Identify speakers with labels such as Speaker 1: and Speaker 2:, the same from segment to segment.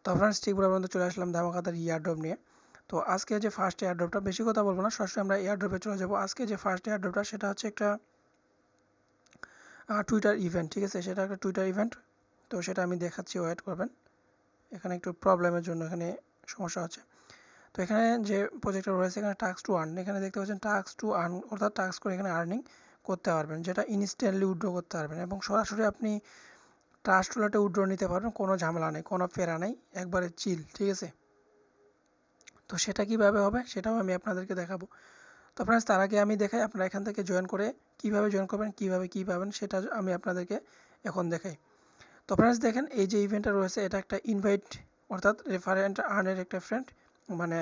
Speaker 1: তো ফ্রেন্ডস ঠিক বরাবর চলে আসলাম ধামাকাদার এয়ারড্রপ নিয়ে। তো আজকে যে ফার্স্ট এয়ারড্রপটা, বেশি কথা বলবো না, সরাসরি আমরা এয়ারড্রপে চলে যাব। আজকে যে ফার্স্ট এয়ারড্রপটা সেটা হচ্ছে একটা টুইটার ইভেন্ট, ঠিক আছে, সেটা একটা টুইটার ইভেন্ট। তো সেটা আমি দেখাচ্ছি, ওয়েট করবেন। এখানে একটু প্রবলেমের জন্য এখানে সমস্যা হচ্ছে। তো এখানে যে প্রজেক্টটা রয়েছে এখানে টাস্ক টু আর্ন, এখানে দেখতে পাচ্ছেন টাস্ক টু আর্ন, অর্থাৎ টাস্ক করে এখানে আর্নিং করতে পারবেন, যেটা ইনস্ট্যান্টলি উইথড্র করতে পারবেন এবং সরাসরি আপনি ট্রাস্ট ওয়ালেটে উইথড্র নিতে পারবেন, কোনো ঝামেলা নেই, কোনো প্যারা নেই, একবারে চিল, ঠিক আছে। তো সেটা কিভাবে হবে সেটাও আমি আপনাদেরকে দেখাবো। তো ফ্রেন্ডস তার আগে আমি দেখাই আপনারা এখান থেকে জয়েন করে কিভাবে জয়েন করবেন, কিভাবে কী পাবেন সেটা আমি আপনাদেরকে এখন দেখাই। তো ফ্রেন্ডস দেখেন, এই যে ইভেন্টটা রয়েছে এটা একটা ইনভাইট, অর্থাৎ রেফারেন্ট আর্নের একটা ফ্রেন্ড মানে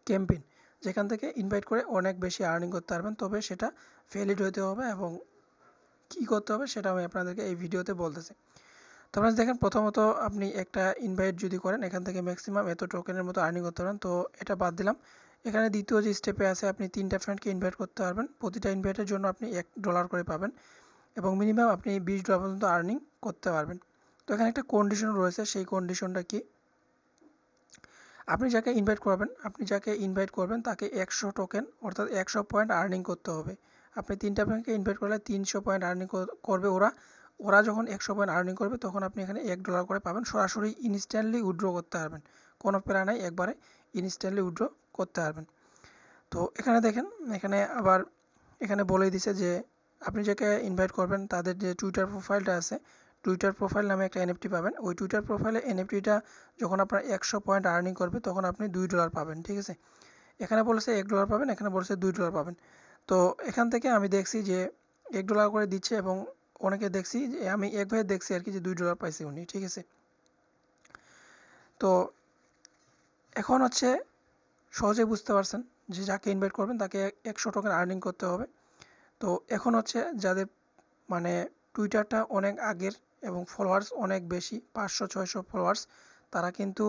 Speaker 1: ক্যাম্পেইন, যেখান থেকে ইনভাইট করে অনেক বেশি আর্নিং করতে পারবেন। তবে সেটা ভ্যালিড হতে হবে এবং কী করতে হবে সেটা আমি আপনাদেরকে এই ভিডিওতে বলতেছি। তো ফ্রেন্ডস দেখেন, প্রথমত আপনি একটা ইনভাইট যদি করেন এখান থেকে ম্যাক্সিমাম এত টোকেনের মতো আর্নিং করতে পারেন। তো এটা বাদ দিলাম। এখানে দ্বিতীয় যে স্টেপে আছে আপনি 3টা ফ্রেন্ডকে ইনভাইট করতে পারবেন, প্রতিটা ইনভাইটের জন্য আপনি $1 করে পাবেন এবং মিনিমাম আপনি $20 পর্যন্ত আর্নিং করতে পারবেন। তো এখানে একটা কন্ডিশন রয়েছে, সেই কন্ডিশনটা কি, আপনি যাকে ইনভাইট করবেন তাকে 100 টোকেন অর্থাৎ 100 পয়েন্ট আর্নিং করতে হবে। আপনি 3টা ফ্রেন্ডকে ইনভাইট করলে 300 পয়েন্ট আর্নিং করবে ওরা যখন 100 পয়েন্ট আর্নিং করবে তখন আপনি এখানে $1 করে পাবেন, সরাসরি ইনস্ট্যান্টলি উইথড্র করতে পারবেন, কোনো প্যারা নাই, একবারে ইনস্ট্যান্টলি উইথড্র করতে পারবেন। তো এখানে দেখেন, এখানে বলেই দিছে যে আপনি যাকে ইনভাইট করবেন তাদের যে টুইটার প্রোফাইলটা আছে, টুইটার প্রোফাইল নামে একটা এনএফটি পাবেন। ওই টুইটার প্রোফাইলে এনএফটিটা যখন আপনার 100 পয়েন্ট আর্নিং করবে তখন আপনি $2 পাবেন, ঠিক আছে। এখানে বলেছে $1 পাবেন, এখানে বলেছে $2 পাবেন। তো এখান থেকে আমি দেখছি যে $1 করে দিচ্ছে এবং অনেকে দেখছি যে আমি এক ভাই দেখছি আর কি যে $2 পাইছে উনি, ঠিক আছে। তো এখন হচ্ছে সহজে বুঝতে পারছেন যে যাকে ইনভাইট করবেন তাকে 100 টোকেন আর্নিং করতে হবে। তো এখন হচ্ছে যাদের মানে টুইটারটা অনেক আগের এবং ফলোয়ার্স অনেক বেশি, 500-600 ফলোয়ার্স, তারা কিন্তু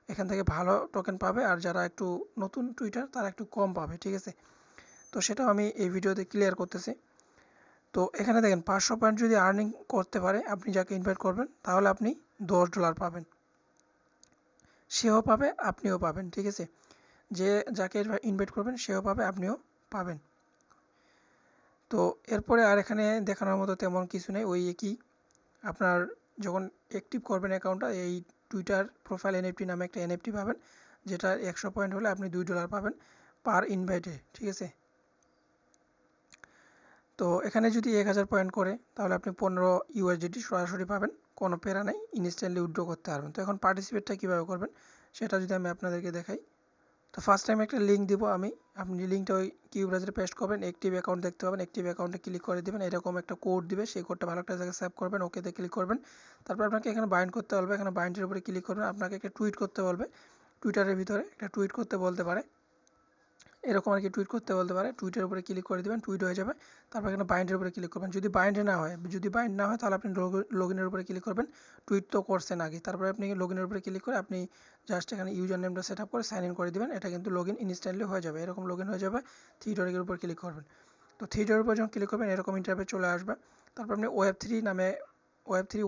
Speaker 1: এখান থেকে ভালো টোকেন পাবে, আর যারা একটু নতুন টুইটার তারা একটু কম পাবে, ঠিক আছে। তো সেটাও আমি এই ভিডিওতে ক্লিয়ার করতেছি। তো এখানে দেখেন 500 পয়েন্ট যদি আর্নিং করতে পারে আপনি যাকে ইনভাইট করবেন তাহলে আপনি $10 পাবেন, সেও পাবে আপনিও পাবেন, ঠিক আছে। যে যাকে ইনভাইট করবেন সেও পাবে আপনিও পাবেন। তো এরপরে আর এখানে দেখানোর মতো তেমন কিছু নেই, ওই একই। আপনার যখন অ্যাক্টিভ করবেন অ্যাকাউন্টটা, এই টুইটার প্রোফাইল এনএফটি নামে একটা এনএফটি পাবেন, যেটা 100 পয়েন্ট হলে আপনি $2 পাবেন পার ইনভাইটে, ঠিক আছে। তো এখানে যদি 1000 পয়েন্ট করে তাহলে আপনি 15 USDT সরাসরি পাবেন, কোনো প্যারা নাই, ইনস্ট্যান্টলি উইথড্র করতে পারবেন। তো এখন পার্টিসিপেটটা কীভাবে করবেন সেটা যদি আমি আপনাদেরকে দেখাই। তো ফার্স্ট টাইম একটা লিঙ্ক দিব আমি, আপনি লিঙ্কটা ওই কিউ ব্রাউজারে পেস্ট করবেন, অ্যাক্টিভ অ্যাকাউন্ট দেখতে পাবেন, অ্যাক্টিভ অ্যাকাউন্টে ক্লিক করে দেবেন, এরকম একটা কোড দিবে, সেই কোডটা ভালো একটা জায়গায় সেভ করবেন, ওকেতে ক্লিক করবেন। তারপর আপনাকে এখানে বাইন্ড করতে বলবে, এখানে বাইন্ডের উপরে ক্লিক করবেন, আপনাকে একটা টুইট করতে বলবে, টুইটারের ভিতরে একটা টুইট করতে বলতে পারে, এরকম আর কি টুইট করতে বলতে পারে, টুইটের উপরে ক্লিক করে দেবেন, টুইট হয়ে যাবে। তারপর এখানে বাইন্ডের উপরে ক্লিক করবেন, যদি বাইন্ড না হয় তাহলে আপনি লগইনের উপরে ক্লিক করবেন, টুইট তো করছেন আগে, তারপরে আপনি লগইনের উপরে ক্লিক করে আপনি জাস্ট এখানে ইউজার নেমটা সেট আপ করে সাইন ইন করে দেবেন, এটা কিন্তু লগ ইন ইনস্ট্যান্টলি হয়ে যাবে, এরকম লগ ইন হয়ে যাবে। থ্রি ডটের উপর ক্লিক করবেন, তো থ্রি ডটের উপর যখন ক্লিক করবেন এরকম ইন্টারফেস চলে আসবে। তারপর আপনি ওয়েব3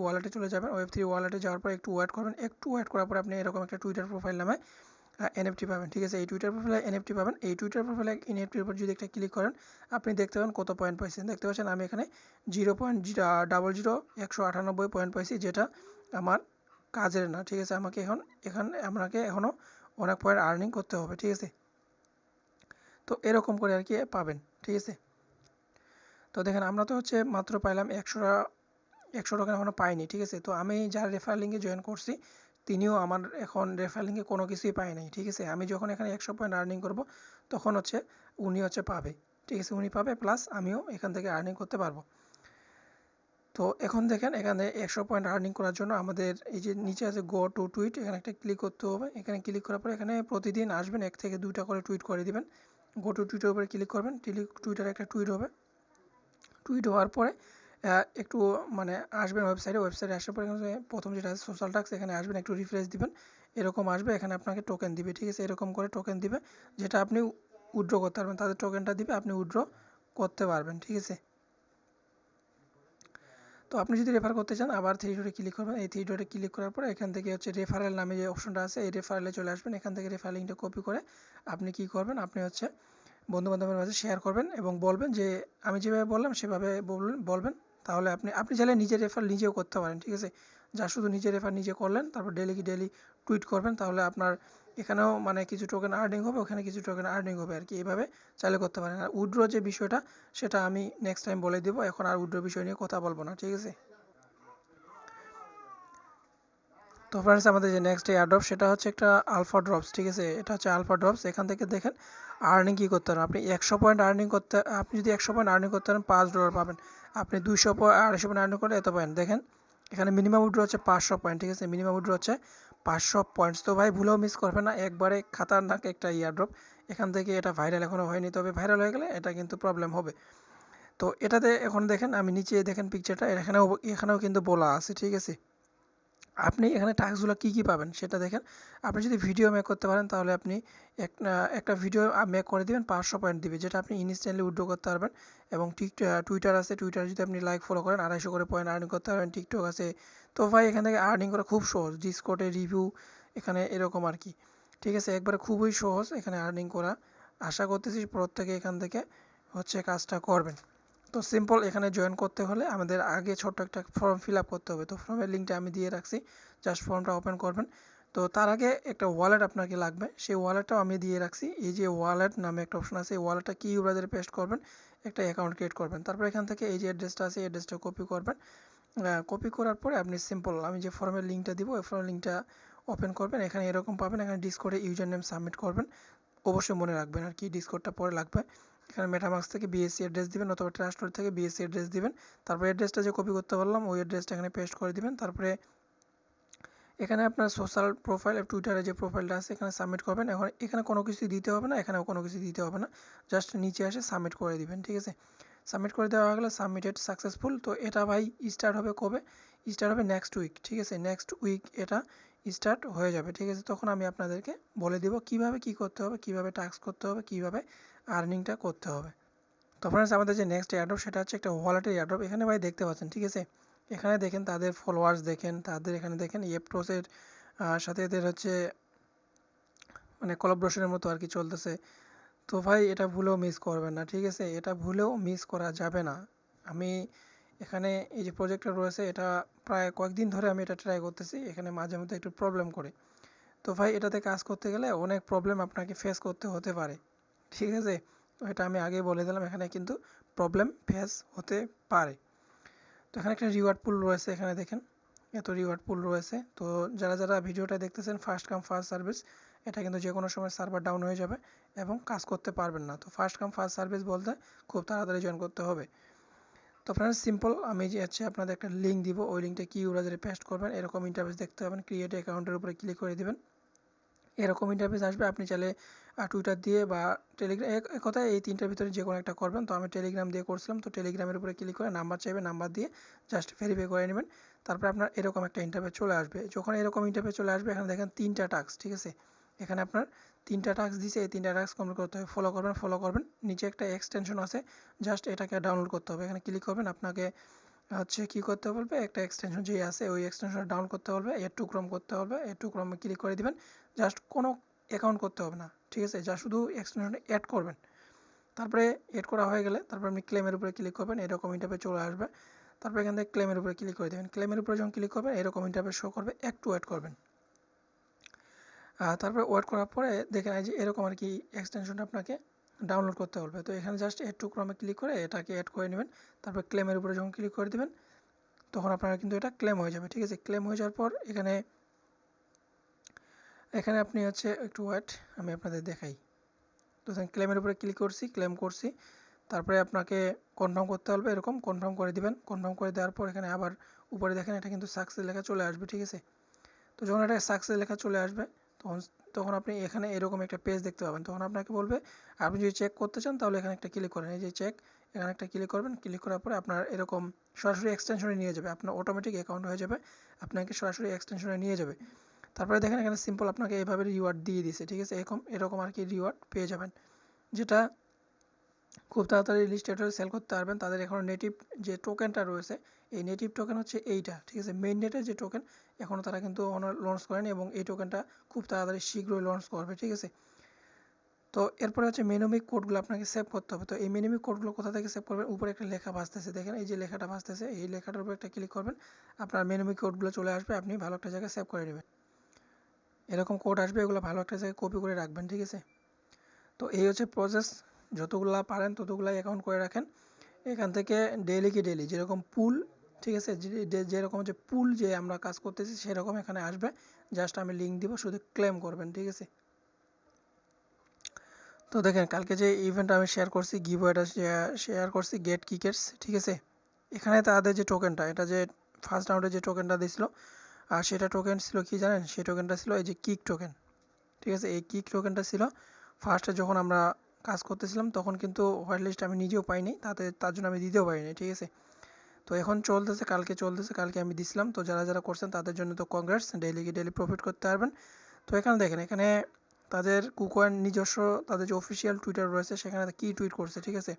Speaker 1: ওয়ালেটে চলে যাবেন, ওয়েব3 ওয়ালেটে যাওয়ার পর একটু ওয়েট করবেন, একটু ওয়েট করার পর আপনি এরকম একটা টুইটার প্রোফাইল নামে এনএফটি পাবেন, ঠিক আছে। এই টুইটার প্রোফাইলে এনএফটি পাবেন, এই টুইটার প্রোফাইলে এনএফটির উপর যদি একটা ক্লিক করেন আপনি দেখতে পাবেন কত পয়েন্ট পাইছেন, দেখতে পাচ্ছেন আমি এখানে 0.000198 পয়েন্ট পাইছি, যেটা আমার কাজের না, ঠিক আছে। আপনাকে এখনও অনেক পয়েন্ট আর্নিং করতে হবে, ঠিক আছে। তো এরকম করে আর কি পাবেন, ঠিক আছে। তো দেখেন আমরা তো হচ্ছে মাত্র পাইলাম 100 টোকেন এখনও পাইনি, ঠিক আছে। তো আমি যার রেফার লিঙ্কে জয়েন করছি তিনিও আমার এখন রেফার লিঙ্কে কোনো কিছুই পায় নাই, ঠিক আছে। আমি যখন এখানে 100 পয়েন্ট আর্নিং করব তখন হচ্ছে উনি পাবে, ঠিক আছে, উনি পাবে প্লাস আমিও এখান থেকে আর্নিং করতে পারবো। তো এখন দেখেন এখানে 100 পয়েন্ট আর্নিং করার জন্য আমাদের এই যে নিচে আছে গো টু টুইট, এখানে একটা ক্লিক করতে হবে, এখানে ক্লিক করার পর এখানে প্রতিদিন আসবেন 1 থেকে 2টা করে টুইট করে দিবেন, গো টু টুইটের উপরে ক্লিক করবেন, টুইটারে একটা টুইট হবে, টুইট হওয়ার পরে একটু মানে আসবেন ওয়েবসাইটে আসার পরে এখানে প্রথম যেটা আছে সোশ্যাল টাস্ক, এখানে আসবেন, একটু রিফ্রেশ দিবেন, এরকম আসবে, এখানে আপনাকে টোকেন দিবে, ঠিক আছে। এরকম করে টোকেন দিবে যেটা আপনি উইথড্র করতে পারবেন, তাদের টোকেনটা দিবে, আপনি উইথড্র করতে পারবেন, ঠিক আছে। তো আপনি যদি রেফার করতে চান আবার থ্রি ডটে ক্লিক করবেন। এই থ্রি ডটে ক্লিক করার পরে এখান থেকে হচ্ছে রেফারেল নামে যে অপশনটা আছে এই রেফারেলে চলে আসবেন। এখান থেকে রেফারেল লিঙ্কটা কপি করে আপনি কি করবেন, আপনি হচ্ছে বন্ধুবান্ধবের মাঝে শেয়ার করবেন এবং বলবেন যে আমি যেভাবে বললাম সেভাবে বলবেন। তাহলে আপনি চাইলে নিজের রেফার নিজেও করতে পারেন, ঠিক আছে। যা শুধু নিজের রেফার নিজে করলেন, তারপর ডেলি টুইট করবেন, তাহলে আপনার এখানেও মানে কিছু টোকেন আর্নিং হবে, ওখানে কিছু টোকেন আর্নিং হবে আর কি। এইভাবে চাইলে করতে পারেন। আর উইথড্র যে বিষয়টা সেটা আমি নেক্সট টাইম বলে দেবো, এখন আর উইথড্র বিষয় নিয়ে কথা বলবো না, ঠিক আছে। তো ফ্রেন্ডস, আমাদের যে নেক্সট এয়ারড্রপ সেটা হচ্ছে একটা আলফা ড্রপস, ঠিক আছে। এটা হচ্ছে আলফা ড্রপস। এখান থেকে দেখেন আর্নিং কী করতে পারেন আপনি। 100 পয়েন্ট আর্নিং করতে, আপনি যদি 100 পয়েন্ট আর্নিং করতে পারেন $5 পাবেন। আপনি 200 250 পয়েন্ট আর্নিং করলে এত পাবেন। দেখেন এখানে মিনিমাম উইথড্র হচ্ছে 500 পয়েন্ট, ঠিক আছে। মিনিমাম উইথড্র হচ্ছে 500 পয়েন্টস। তো ভাই ভুলেও মিস করবেন না, একবারে খাতারনাক একটা ইয়ারড্রপ। এখান থেকে এটা ভাইরাল এখনও হয়নি, তবে ভাইরাল হয়ে গেলে এটা কিন্তু প্রবলেম হবে। তো এটাতে এখন দেখেন, আমি নিচে দেখেন পিকচারটা, এখানেও কিন্তু বলা আছে, ঠিক আছে। আপনি এখানে টাস্কগুলো কী কী পাবেন সেটা দেখেন। আপনি যদি ভিডিও মেক করতে পারেন তাহলে আপনি একটা ভিডিও মেক করে দিবেন, 500 পয়েন্ট দিবে, যেটা আপনি ইনস্ট্যান্টলি উইথড্র করতে পারবেন। এবং টুইটার আছে, টুইটারে যদি আপনি লাইক ফলো করেন 250 করে পয়েন্ট আর্নিং করতে পারবেন। টিকটক আছে। তো ভাই এখান থেকে আর্নিং করা খুব সহজ। ডিসকর্ডে রিভিউ এখানে এরকম আর কি, ঠিক আছে। একবারে খুবই সহজ এখানে আর্নিং করা। আশা করতেছি প্রত্যেকে এখান থেকে হচ্ছে কাজটা করবেন। তো সিম্পল, এখানে জয়েন করতে হলে আমাদের আগে ছোট্ট একটা ফর্ম ফিল আপ করতে হবে। তো ফর্মের লিঙ্কটা আমি দিয়ে রাখছি, জাস্ট ফর্মটা ওপেন করবেন। তো তার আগে একটা ওয়ালেট আপনাকে লাগবে, সেই ওয়ালেটটাও আমি দিয়ে রাখছি। এই যে ওয়ালেট নামে একটা অপশন আছে, এই ওয়ালেটটা কি ইউজারে পেস্ট করবেন, একটা অ্যাকাউন্ট ক্রিয়েট করবেন। তারপর এখান থেকে এই যে অ্যাড্রেসটা আছে, অ্যাড্রেসটা কপি করবেন। কপি করার পরে আপনি সিম্পল আমি যে ফর্মের লিঙ্কটা দিব, ওই ফর্মের লিঙ্কটা ওপেন করবেন। এখানে এরকম পাবেন, এখানে ডিসকর্ডে ইউজার নেম সাবমিট করবেন। অবশ্যই মনে রাখবেন আর কি, ডিসকর্ডটা পরে লাগবে। এখানে মেটামাস্ক থেকে বিএসসি অ্যাড্রেস দিবেন, অথবা ট্রাস্টওয়ালেট থেকে বিএসসি অ্যাড্রেস দিবেন। তারপরে অ্যাড্রেসটা যে কপি করতে বললাম ওই অ্যাড্রেসটা এখানে পেস্ট করে দিবেন। তারপরে এখানে আপনার সোশ্যাল প্রোফাইল, টুইটারে যে প্রোফাইলটা আছে এখানে সাবমিট করবেন। এখন এখানে কোনো কিছু দিতে হবে না, এখানেও কোনো কিছু দিতে হবে না, জাস্ট নিচে এসে সাবমিট করে দিবেন, ঠিক আছে। সাবমিট করে দেওয়া গেলে সাবমিটেড সাকসেসফুল। তো এটা ভাই স্টার্ট হবে কবে, স্টার্ট হবে নেক্সট উইক, ঠিক আছে। নেক্সট উইক এটা স্টার্ট হয়ে যাবে, ঠিক আছে। তখন আমি আপনাদেরকে বলে দিব কিভাবে কি করতে হবে, কিভাবে টাস্ক করতে হবে, কিভাবে আর্নিংটা করতে হবে। তো ফ্রেন্ডস, আমাদের যে নেক্সট এয়ারড্রপ সেটা হচ্ছে একটা ওয়ালেটের এয়ারড্রপ। এখানে ভাই দেখতে পাচ্ছেন, ঠিক আছে। এখানে দেখেন তাদের ফলোয়ার্স দেখেন, তাদের এখানে দেখেন এপ্টোসের সাথে এদের হচ্ছে মানে কোলাবোরেশনের মতো আর কি চলতেছে। তো ভাই এটা ভুলেও মিস করবেন না, ঠিক আছে। এটা ভুলেও মিস করা যাবে না। আমি এখানে এই যে প্রজেক্টটা রয়েছে এটা প্রায় কয়েকদিন ধরে আমি এটা ট্রাই করতেছি, এখানে মাঝে মধ্যে একটু প্রবলেম করে। তো ভাই এটাতে কাজ করতে গেলে অনেক প্রবলেম আপনাকে ফেস করতে হতে পারে, ঠিক আছে। তো এটা আমি আগেই বলে দিলাম, এখানে কিন্তু প্রবলেম ফেস হতে পারে। তো এখানে একটা রিওয়ার্ড পুল রয়েছে, এখানে দেখেন এত রিওয়ার্ড পুল রয়েছে। তো যারা ভিডিওটা দেখতেছেন ফার্স্ট কাম ফার্স্ট সার্ভিস, এটা কিন্তু যে কোনো সময় সার্ভার ডাউন হয়ে যাবে এবং কাজ করতে পারবেন না। তো ফার্স্ট কাম ফার্স্ট সার্ভিস বলতে খুব তাড়াতাড়ি জয়েন করতে হবে। তো ফ্রেন্ডস সিম্পল, আমি যে হচ্ছে আপনাদের একটা লিঙ্ক দিব, ওই লিঙ্কটা কি ইউজারে পেস্ট করবেন, এরকম ইন্টারফেস দেখতে পাবেন। ক্রিয়েট অ্যাকাউন্টের উপরে ক্লিক করে দিবেন, এরকম ইন্টারফেস আসবে। আপনি চাইলে টুইটার দিয়ে বা টেলিগ্রাম, এক কথায় এই তিনটার ভিতরে যে কোনো একটা করবেন। তো আমি টেলিগ্রাম দিয়ে করছিলাম। তো টেলিগ্রামের উপরে ক্লিক করে নাম্বার চাইবে, নাম্বার দিয়ে জাস্ট ভেরিফাই করে নেবেন। তারপরে আপনার এরকম একটা ইন্টারফেস চলে আসবে। যখন এরকম ইন্টারফেস চলে আসবে, এখানে দেখেন 3টা টাস্ক, ঠিক আছে। এখানে আপনার 3টা টাস্ক দিছে, এই 3টা টাস্ক কমপ্লিট করতে হবে। ফলো করবেন। নিচে একটা এক্সটেনশন আছে, জাস্ট এটাকে ডাউনলোড করতে হবে। এখানে ক্লিক করবেন, আপনাকে হচ্ছে কী করতে বলবে, একটা এক্সটেনশন যেই আছে ওই এক্সটেনশনটা ডাউনলোড করতে বলবে, এড টু ক্রোম করতে হবে। এড টু ক্রোমে ক্লিক করে দিবেন। জাস্ট কোনো অ্যাকাউন্ট করতে হবে না, ঠিক আছে। যা শুধু এক্সটেনশনটা অ্যাড করবেন। তারপরে এড করা হয়ে গেলে তারপর আপনি ক্লেমের উপরে ক্লিক করবেন, এরকম ইন্টারফেস চলে আসবে। তারপর এখান থেকে ক্লেমের উপরে ক্লিক করে দেবেন। ক্লেমের উপরে যখন ক্লিক করবেন এরকম ইন্টারফেস শো করবে, একটু ওয়েট করবেন। তারপরে ওয়েট করার পরে দেখেন এই যে এরকম আর কি এক্সটেনশনটা আপনাকে ডাউনলোড করতে বলবে। তো এখানে জাস্ট এড টু ক্রমে ক্লিক করে এটাকে অ্যাড করে নেবেন। তারপর ক্লেমের উপরে যখন ক্লিক করে দেবেন তখন আপনারা কিন্তু এটা ক্লেম হয়ে যাবে, ঠিক আছে। ক্লেম হয়ে যাওয়ার পর এখানে আপনি হচ্ছে একটু ওয়েট, আমি আপনাদের দেখাই। তো ক্লেমের উপরে ক্লিক করছি, ক্লেম করছি। তারপরে আপনাকে কনফার্ম করতে হবে, এরকম কনফার্ম করে দিবেন। কনফার্ম করে দেওয়ার পর এখানে আবার উপরে দেখেন এটা কিন্তু সাকসেস লেখা চলে আসবে, ঠিক আছে। তো যখন এটা সাকসেস লেখা চলে আসবে তখন তখন আপনি এখানে এরকম একটা পেজ দেখতে পাবেন। তখন আপনাকে বলবে, আপনি যদি চেক করতে চান তাহলে এখানে একটা ক্লিক করেন, এই যে চেক, এখানে একটা ক্লিক করবেন। ক্লিক করার পরে আপনার এরকম সরাসরি এক্সটেনশনে নিয়ে যাবে, আপনার অটোমেটিক অ্যাকাউন্ট হয়ে যাবে, আপনাকে সরাসরি এক্সটেনশনে নিয়ে যাবে। তারপরে দেখেন এখানে সিম্পল আপনাকে এভাবে রিওয়ার্ড দিয়ে দিছে, ঠিক আছে। এরকম আর কি রিওয়ার্ড পেয়ে যাবেন, যেটা খুব তাড়াতাড়ি লিস্টেড হয়ে সেল করতে পারবেন। তাদের এখনও নেটিভ যে টোকেনটা রয়েছে, এই নেটিভ টোকেন হচ্ছে এইটা, ঠিক আছে, মেইন নেটের যে টোকেন এখনও তারা কিন্তু লঞ্চ করেনি এবং এই টোকেনটা খুব তাড়াতাড়ি শীঘ্রই লঞ্চ করবে, ঠিক আছে। তো এরপরে হচ্ছে মেনুমিক কোডগুলো আপনাকে সেভ করতে হবে। তো এই মেনুমিক কোডগুলো কোথা থেকে সেভ করবেন? উপরে একটা লেখা ভাসতেছে, দেখেন এই যে লেখাটা ভাসতেছে, এই লেখাটার উপর একটা ক্লিক করবেন, আপনার মেনুমিক কোডগুলো চলে আসবে, আপনি ভালো একটা জায়গায় সেভ করে নেবেন। এরকম কোড আসবে, এগুলো ভালো একটা জায়গায় কপি করে রাখবেন, ঠিক আছে। তো এই হচ্ছে প্রসেস, যতগুলা পারেন ততগুলাই অ্যাকাউন্ট করে রাখেন। এখান থেকে ডেইলি কি ডেইলি যেরকম পুল, ঠিক আছে, যেরকম যে পুল যে আমরা কাজ করতেছি সেরকম এখানে আসবে, জাস্ট আমি লিঙ্ক দিব, শুধু ক্লেম করবেন, ঠিক আছে। তো দেখেন কালকে যে ইভেন্ট আমি শেয়ার করছি, গিভওয়েটা শেয়ার করছি, গেট কিকার্স, ঠিক আছে, এখানে তাদের যে টোকেনটা, এটা যে ফার্স্ট রাউন্ডে যে টোকেনটা দিছিল, আর সেটা টোকেন ছিল কি জানেন? সেই টোকেনটা ছিল এই যে কিক টোকেন, ঠিক আছে। এই কিক টোকেনটা ছিল ফার্স্টে যখন আমরা কাজ করতেছিলাম, তখন কিন্তু হোয়াইট লিস্ট আমি নিজেও পাইনি, তার জন্য আমি দিতেও পারিনি, ঠিক আছে। তো এখন চলতেছে, কালকে চলতেছে, কালকে আমি দিছিলাম। তো যারা যারা করছেন তাদের জন্য তো কংগ্রেস, ডেইলি প্রফিট করতে পারবেন। তো এখানে দেখেন, এখানে তাদের কুকয়েন নিজস্ব, তাদের যে অফিসিয়াল টুইটার রয়েছে সেখানে কি টুইট করছে, ঠিক আছে।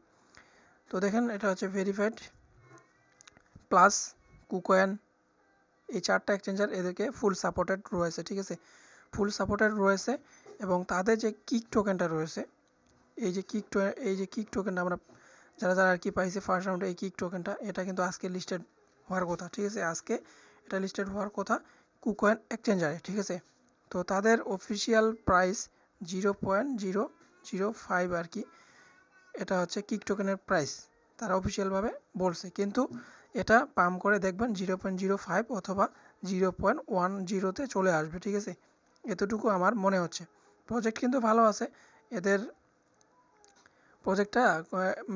Speaker 1: তো দেখেন এটা হচ্ছে ভেরিফাইড প্লাস কুকয়েন, এই 4টা এক্সচেঞ্জার এদেরকে ফুল সাপোর্টেড রয়েছে, ঠিক আছে, ফুল সাপোর্টেড রয়েছে। এবং তাদের যে কিক টোকেনটা রয়েছে, এই যে কিক টোকেনটা আমরা যারা যারা আর কি পাইছে ফার্স্ট রাউন্ডে, এই কিক টোকেনটা এটা কিন্তু আজকে লিস্টেড হওয়ার কথা, ঠিক আছে, আজকে এটা লিস্টেড হওয়ার কথা কুকয়েন এক্সচেঞ্জারে, ঠিক আছে। তো তাদের অফিসিয়াল প্রাইস 0.005 আর কি, এটা হচ্ছে কিক টোকেনের প্রাইস, তারা অফিসিয়ালভাবে বলছে, কিন্তু এটা পাম্প করে দেখবেন 0.05 অথবা 0.10তে চলে আসবে, ঠিক আছে, এতটুকু আমার মনে হচ্ছে। প্রজেক্ট কিন্তু ভালো আছে, এদের প্রজেক্টটা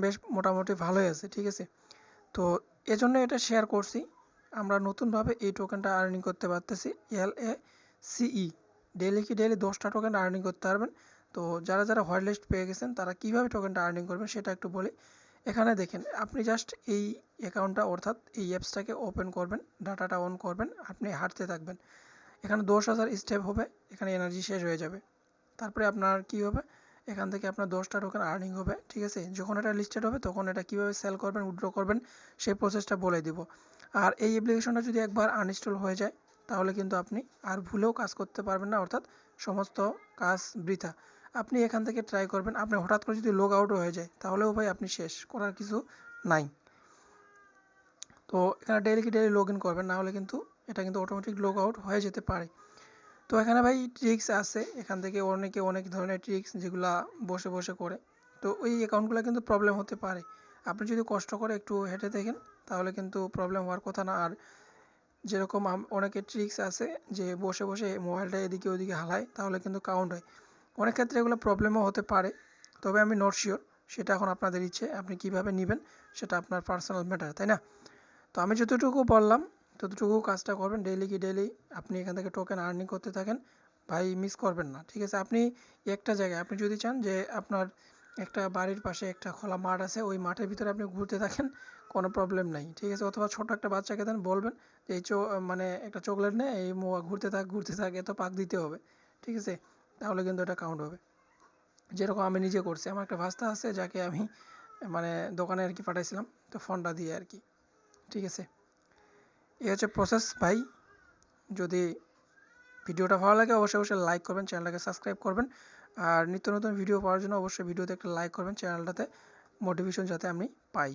Speaker 1: বেশ মোটামুটি ভালোই আছে, ঠিক আছে। তো এজন্য এটা শেয়ার করছি, আমরা নতুনভাবে এই টোকেনটা আর্নিং করতে পারতেছি, LACE, ডেইলি কি ডেইলি 10টা টোকেন আর্নিং করতে পারবেন। তো যারা যারা হোয়াইট লিস্ট পেয়ে গেছেন তারা কীভাবে টোকেনটা আর্নিং করবেন সেটা একটু বলি। এখানে দেখেন, আপনি জাস্ট এই অ্যাকাউন্টটা অর্থাৎ এই অ্যাপসটাকে ওপেন করবেন, ডাটাটা অন করবেন, আপনি হাঁটতে থাকবেন, এখানে 10,000 স্টেপ হবে, এখানে এনার্জি শেষ হয়ে যাবে, তারপরে আপনার কি হবে, এখান থেকে আপনার 10টা টোকেন আর্নিং হবে, ঠিক আছে। যখন এটা লিস্টেড হবে তখন এটা কীভাবে সেল করবেন, উইথড্র করবেন সেই প্রসেসটা বলে দিব। আর এই অ্যাপ্লিকেশনটা যদি একবার আনইনস্টল হয়ে যায় তাহলে কিন্তু আপনি আর ভুলেও কাজ করতে পারবেন না, অর্থাৎ সমস্ত কাজ বৃথা। আপনি এখান থেকে ট্রাই করবেন, আপনি হঠাৎ করে যদি লগ আউটও হয়ে যায় তাহলেও ভাই আপনি শেষ, করার কিছু নাই। তো এখানে ডেইলি কি ডেইলি লগ ইন করবেন, না হলে কিন্তু এটা কিন্তু অটোমেটিক লগ আউট হয়ে যেতে পারে। তো এখানে ভাই ট্রিক্স আছে, এখান থেকে অনেকে অনেক ধরনের ট্রিক্স যেগুলা বসে বসে করে, তো ওই অ্যাকাউন্টগুলো কিন্তু প্রবলেম হতে পারে। আপনি যদি কষ্ট করে একটু হেঁটে দেখেন তাহলে কিন্তু প্রবলেম হওয়ার কথা না। আর যেরকম অনেকের ট্রিক্স আছে যে বসে বসে মোবাইলটা এদিকে ওদিকে হালায় তাহলে কিন্তু কাউন্ট হয়, অনেক ক্ষেত্রে এগুলো প্রবলেমও হতে পারে, তবে আমি নট শিওর, সেটা এখন আপনাদের ইচ্ছে, আপনি কীভাবে নেবেন সেটা আপনার পার্সোনাল ম্যাটার, তাই না। তো আমি যতটুকু বললাম ততটুকু কাজটা করবেন, ডেইলি কি ডেইলি আপনি এখান থেকে টোকেন আর্নিং করতে থাকেন, ভাই মিস করবেন না, ঠিক আছে। আপনি একটা জায়গায়, আপনি যদি চান যে আপনার একটা বাড়ির পাশে একটা খোলা মাঠ আছে, ওই মাঠের ভিতরে আপনি ঘুরতে থাকেন, কোনো প্রবলেম নাই, ঠিক আছে। অথবা ছোট একটা বাচ্চাকে দেন, বলবেন যে এই মানে একটা চকলেট নে, এই ঘুরতে থাক, এত পাক দিতে হবে, ঠিক আছে, তাহলে কিন্তু এটা কাউন্ট হবে। যেরকম আমি নিজে করছি, আমার একটা ভাস্তা আছে যাকে আমি মানে দোকানে আর কি পাঠাইছিলাম, তো ফোনটা দিয়ে আর কি, ঠিক আছে। এই হচ্ছে প্রসেস ভাই। যদি ভিডিওটা ভালো লাগে অবশ্যই অবশ্যই লাইক করবেন, চ্যানেলটাকে সাবস্ক্রাইব করবেন, আর নিত্য নতুন ভিডিও পাওয়ার জন্য অবশ্যই ভিডিওতে একটা লাইক করবেন, চ্যানেলটাতে মোটিভেশন যাতে আমি পাই।